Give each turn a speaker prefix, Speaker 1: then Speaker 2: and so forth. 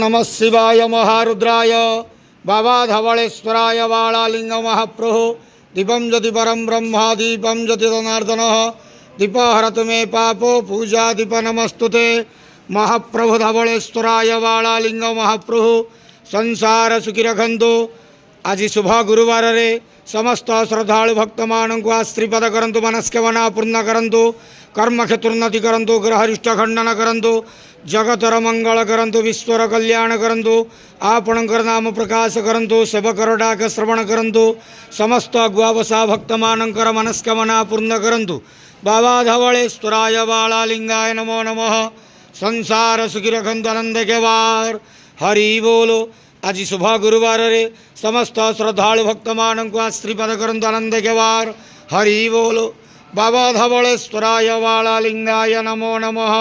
Speaker 1: नमः शिवाय महारुद्राय बाबा धवलेश्वराय बालालिंग महाप्रभु दीपं ज्योति परम ब्रह्म दीपं ज्योति जनार्दनः दीप हरतु मे पापो पूजा दीप नमस्तुते महाप्रभु धवलेश्वराय बालालिंग महाप्रभु संसार सुखी रखंतु। आज शुभ गुरुवार रे समस्त श्रद्धालु भक्त मान को आश्रीपद करंतु मनस्कामना पूर्ण करंतु कर्म क्षेत्रोन्नति करंतु ग्रहरिष्ट खंडन करंतु जगतर मंगल करंतु विश्वर कल्याण करंतु आपणकर नाम प्रकाश करंतु सेवकर डाक श्रवण करंतु समस्त गुआवसा भक्त मानकर मनस्कामना पूर्ण करंतु। बाबा धवलेश्वराय बालालिंगाय नमो नमः। संसार सुखी रखंतु आनंद के वार हरि बोलो। आज शुभ गुरुवार रे समस्त श्रद्धालु भक्त मान को आश्रीपद करंतु आनंद के वार हरि बोलो। बाबा धवलेश्वराय बालालिंगाय नमो नमः।